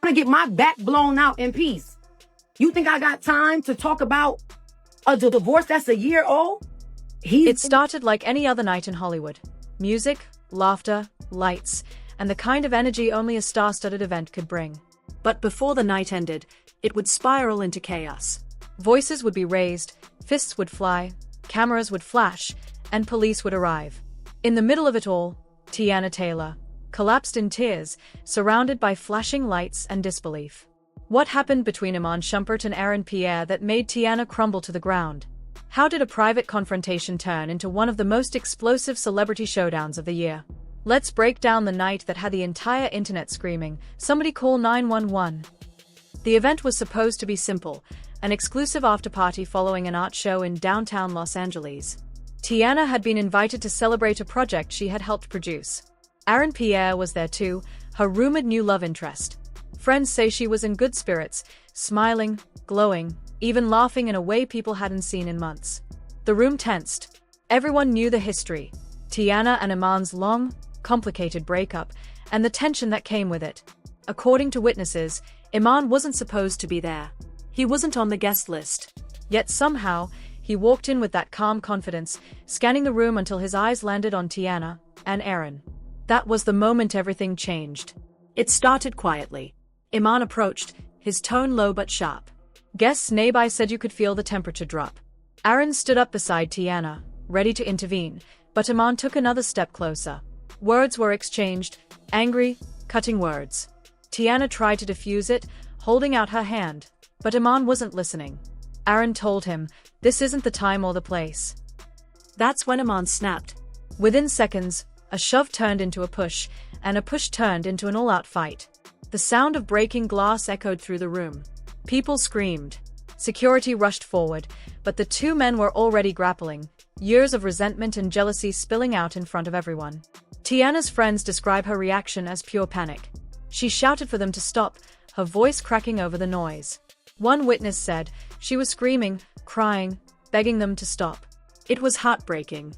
to get my back blown out in peace. You think I got time to talk about a divorce that's a year old? It started like any other night in Hollywood. Music, laughter, lights, and the kind of energy only a star-studded event could bring. But before the night ended, it would spiral into chaos. Voices would be raised, fists would fly, cameras would flash, and police would arrive. In the middle of it all, Teyana Taylor collapsed in tears, surrounded by flashing lights and disbelief. What happened between Iman Shumpert and Pierre that made Teyana crumble to the ground? How did a private confrontation turn into one of the most explosive celebrity showdowns of the year? Let's break down the night that had the entire internet screaming, "Somebody call 911." The event was supposed to be simple, an exclusive after-party following an art show in downtown Los Angeles. Teyana had been invited to celebrate a project she had helped produce. Pierre was there too, her rumored new love interest. Friends say she was in good spirits, smiling, glowing, even laughing in a way people hadn't seen in months. The room tensed. Everyone knew the history. Teyana and Iman's long, complicated breakup, and the tension that came with it. According to witnesses, Iman wasn't supposed to be there. He wasn't on the guest list. Yet somehow, he walked in with that calm confidence, scanning the room until his eyes landed on Teyana and Aaron. That was the moment everything changed. It started quietly. Iman approached, his tone low but sharp. Guests nearby said you could feel the temperature drop. Aaron stood up beside Teyana, ready to intervene, but Iman took another step closer. Words were exchanged, angry, cutting words. Teyana tried to defuse it, holding out her hand, but Iman wasn't listening. Aaron told him, "This isn't the time or the place." That's when Iman snapped. Within seconds, a shove turned into a push, and a push turned into an all-out fight. The sound of breaking glass echoed through the room. People screamed. Security rushed forward, but the two men were already grappling, years of resentment and jealousy spilling out in front of everyone. Teyana's friends describe her reaction as pure panic. She shouted for them to stop, her voice cracking over the noise. One witness said she was screaming, crying, begging them to stop. It was heartbreaking.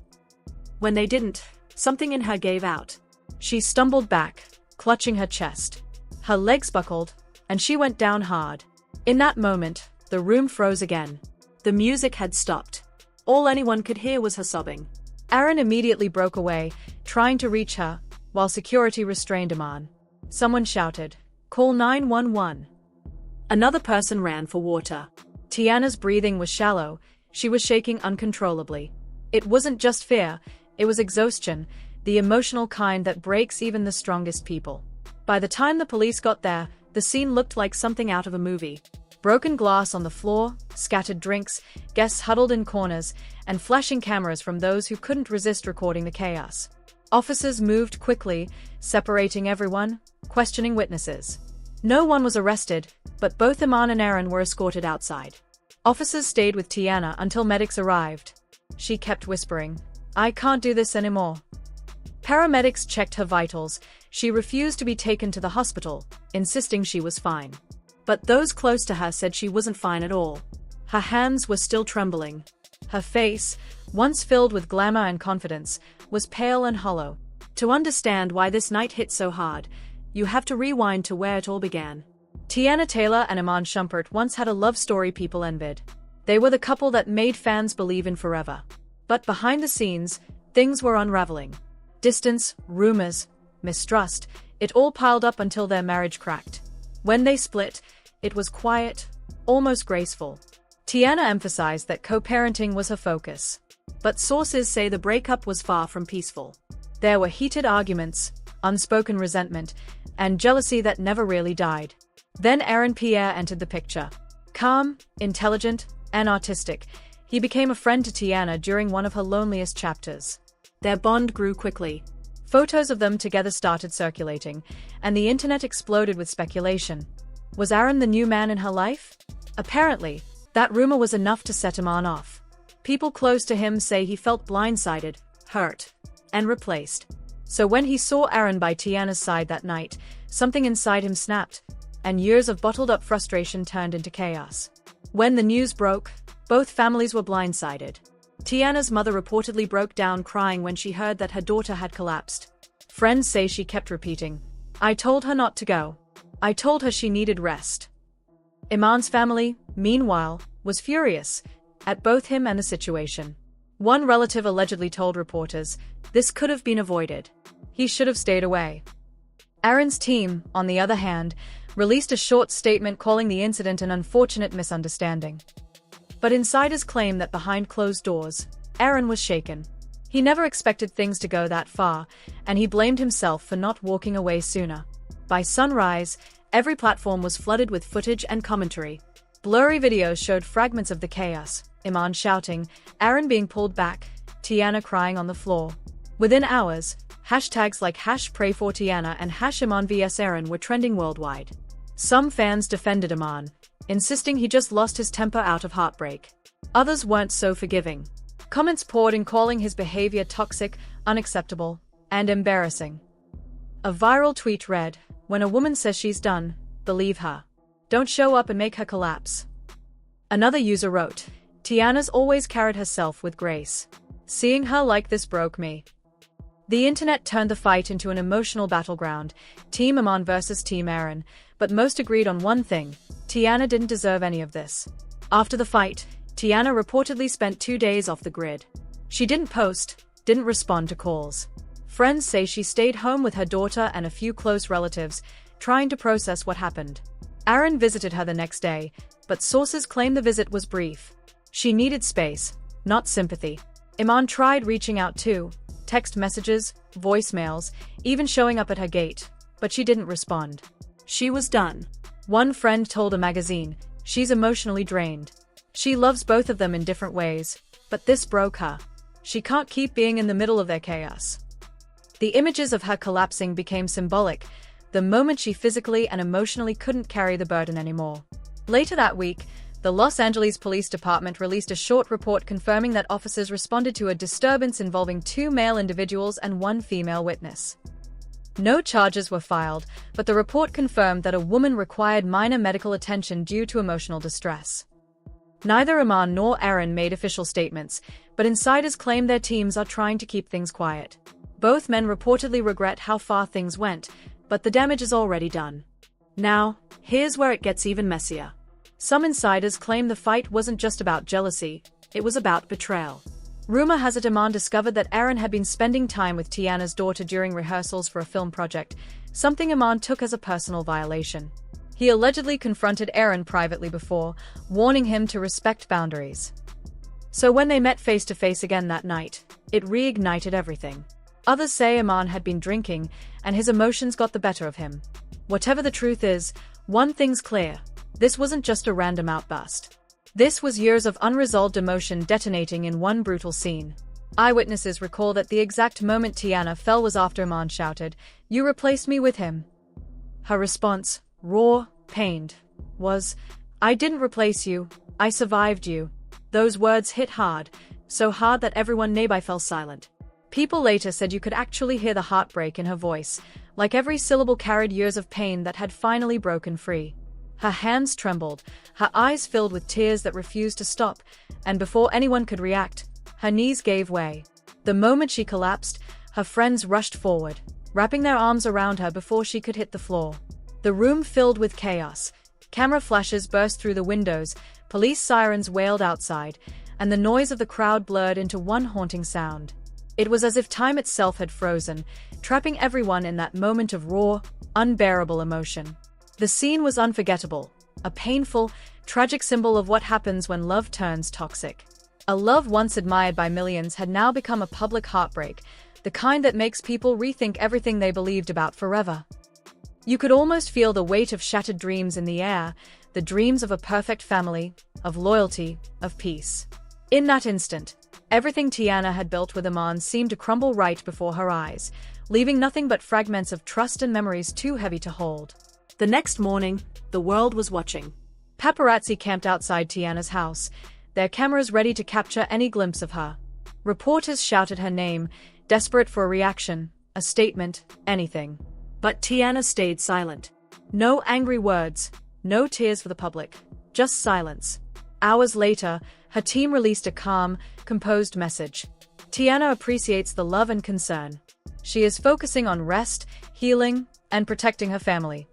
When they didn't, something in her gave out. She stumbled back, clutching her chest. Her legs buckled, and she went down hard. In that moment, the room froze again. The music had stopped. All anyone could hear was her sobbing. Aaron immediately broke away, trying to reach her, while security restrained Iman. Someone shouted, "Call 911." Another person ran for water. Teyana's breathing was shallow, she was shaking uncontrollably. It wasn't just fear, it was exhaustion, the emotional kind that breaks even the strongest people. By the time the police got there, the scene looked like something out of a movie. Broken glass on the floor, scattered drinks, guests huddled in corners, and flashing cameras from those who couldn't resist recording the chaos. Officers moved quickly, separating everyone, questioning witnesses. No one was arrested, but both Iman and Aaron were escorted outside. Officers stayed with Teyana until medics arrived. She kept whispering, "I can't do this anymore." Paramedics checked her vitals. She refused to be taken to the hospital, insisting she was fine. But those close to her said she wasn't fine at all. Her hands were still trembling. Her face, once filled with glamour and confidence, was pale and hollow. To understand why this night hit so hard, you have to rewind to where it all began. Teyana Taylor and Iman Shumpert once had a love story people envied. They were the couple that made fans believe in forever. But behind the scenes, things were unraveling. Distance, rumors, mistrust, it all piled up until their marriage cracked. When they split, it was quiet, almost graceful. Teyana emphasized that co-parenting was her focus. But sources say the breakup was far from peaceful. There were heated arguments, unspoken resentment, and jealousy that never really died. Then Pierre entered the picture. Calm, intelligent, and artistic, he became a friend to Teyana during one of her loneliest chapters. Their bond grew quickly. Photos of them together started circulating, and the internet exploded with speculation. Was Aaron the new man in her life? Apparently, that rumor was enough to set Iman off. People close to him say he felt blindsided, hurt, and replaced. So when he saw Aaron by Teyana's side that night, something inside him snapped, and years of bottled-up frustration turned into chaos. When the news broke, both families were blindsided. Teyana's mother reportedly broke down crying when she heard that her daughter had collapsed. Friends say she kept repeating, "I told her not to go." I told her she needed rest. Iman's family, meanwhile, was furious at both him and the situation. One relative allegedly told reporters, "This could have been avoided. He should have stayed away." Aaron's team, on the other hand, released a short statement calling the incident an unfortunate misunderstanding. But insiders claim that behind closed doors, Aaron was shaken. He never expected things to go that far, and he blamed himself for not walking away sooner. By sunrise, every platform was flooded with footage and commentary. Blurry videos showed fragments of the chaos: Iman shouting, Aaron being pulled back, Teyana crying on the floor. Within hours, hashtags like #PrayForTeyana and #Iman vs Aaron were trending worldwide. Some fans defended Iman, insisting he just lost his temper out of heartbreak. Others weren't so forgiving. Comments poured in calling his behavior toxic, unacceptable, and embarrassing. A viral tweet read, "When a woman says she's done, believe her. Don't show up and make her collapse." Another user wrote, "Teyana's always carried herself with grace. Seeing her like this broke me." The internet turned the fight into an emotional battleground, Team Iman versus Team Aaron, but most agreed on one thing: Teyana didn't deserve any of this. After the fight, Teyana reportedly spent 2 days off the grid. She didn't post, didn't respond to calls. Friends say she stayed home with her daughter and a few close relatives, trying to process what happened. Aaron visited her the next day, but sources claim the visit was brief. She needed space, not sympathy. Iman tried reaching out too, text messages, voicemails, even showing up at her gate, but she didn't respond. She was done. One friend told a magazine, "She's emotionally drained. She loves both of them in different ways, but this broke her. She can't keep being in the middle of their chaos." The images of her collapsing became symbolic, the moment she physically and emotionally couldn't carry the burden anymore. Later that week, the Los Angeles Police Department released a short report confirming that officers responded to a disturbance involving 2 male individuals and 1 female witness. No charges were filed, but the report confirmed that a woman required minor medical attention due to emotional distress. Neither Iman nor Aaron made official statements, but insiders claim their teams are trying to keep things quiet. Both men reportedly regret how far things went, but the damage is already done. Now, here's where it gets even messier. Some insiders claim the fight wasn't just about jealousy, it was about betrayal. Rumor has it Iman discovered that Aaron had been spending time with Teyana's daughter during rehearsals for a film project, something Iman took as a personal violation. He allegedly confronted Aaron privately before, warning him to respect boundaries. So when they met face to face again that night, it reignited everything. Others say Iman had been drinking, and his emotions got the better of him. Whatever the truth is, one thing's clear: this wasn't just a random outburst. This was years of unresolved emotion detonating in one brutal scene. Eyewitnesses recall that the exact moment Teyana fell was after Iman shouted, "You replaced me with him." Her response, raw, pained, was, "I didn't replace you, I survived you." Those words hit hard, so hard that everyone nearby fell silent. People later said you could actually hear the heartbreak in her voice, like every syllable carried years of pain that had finally broken free. Her hands trembled, her eyes filled with tears that refused to stop, and before anyone could react, her knees gave way. The moment she collapsed, her friends rushed forward, wrapping their arms around her before she could hit the floor. The room filled with chaos. Camera flashes burst through the windows, police sirens wailed outside, and the noise of the crowd blurred into one haunting sound. It was as if time itself had frozen, trapping everyone in that moment of raw, unbearable emotion. The scene was unforgettable, a painful, tragic symbol of what happens when love turns toxic. A love once admired by millions had now become a public heartbreak, the kind that makes people rethink everything they believed about forever. You could almost feel the weight of shattered dreams in the air, the dreams of a perfect family, of loyalty, of peace. In that instant, everything Teyana had built with Iman seemed to crumble right before her eyes, leaving nothing but fragments of trust and memories too heavy to hold. The next morning, the world was watching. Paparazzi camped outside Teyana's house, their cameras ready to capture any glimpse of her. Reporters shouted her name, desperate for a reaction, a statement, anything. But Teyana stayed silent. No angry words, no tears for the public, just silence. Hours later, her team released a calm, composed message. Teyana appreciates the love and concern. She is focusing on rest, healing, and protecting her family.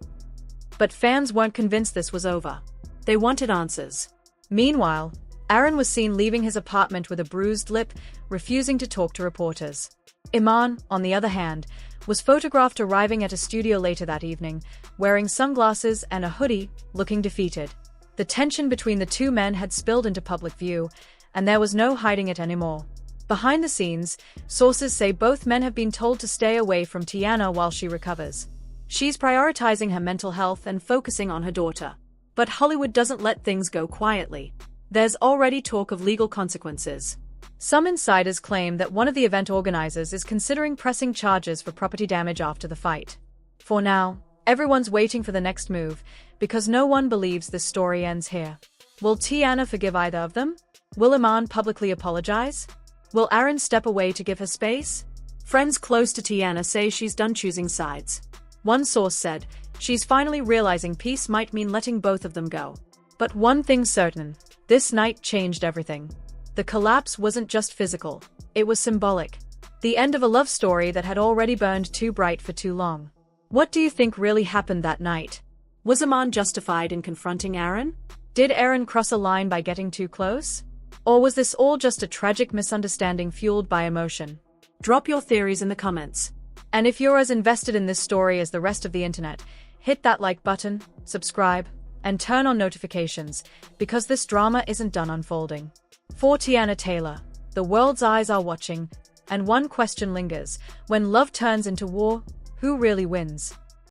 But fans weren't convinced this was over. They wanted answers. Meanwhile, Aaron was seen leaving his apartment with a bruised lip, refusing to talk to reporters. Iman, on the other hand, was photographed arriving at a studio later that evening, wearing sunglasses and a hoodie, looking defeated. The tension between the two men had spilled into public view, and there was no hiding it anymore. Behind the scenes, sources say both men have been told to stay away from Teyana while she recovers. She's prioritizing her mental health and focusing on her daughter. But Hollywood doesn't let things go quietly. There's already talk of legal consequences. Some insiders claim that one of the event organizers is considering pressing charges for property damage after the fight. For now, everyone's waiting for the next move, because no one believes this story ends here. Will Teyana forgive either of them? Will Iman publicly apologize? Will Aaron step away to give her space? Friends close to Teyana say she's done choosing sides. One source said, she's finally realizing peace might mean letting both of them go. But one thing's certain, this night changed everything. The collapse wasn't just physical, it was symbolic. The end of a love story that had already burned too bright for too long. What do you think really happened that night? Was Iman justified in confronting Aaron? Did Aaron cross a line by getting too close? Or was this all just a tragic misunderstanding fueled by emotion? Drop your theories in the comments. And if you're as invested in this story as the rest of the internet, hit that like button, subscribe, and turn on notifications, because this drama isn't done unfolding. For Teyana Taylor, the world's eyes are watching, and one question lingers: when love turns into war, who really wins?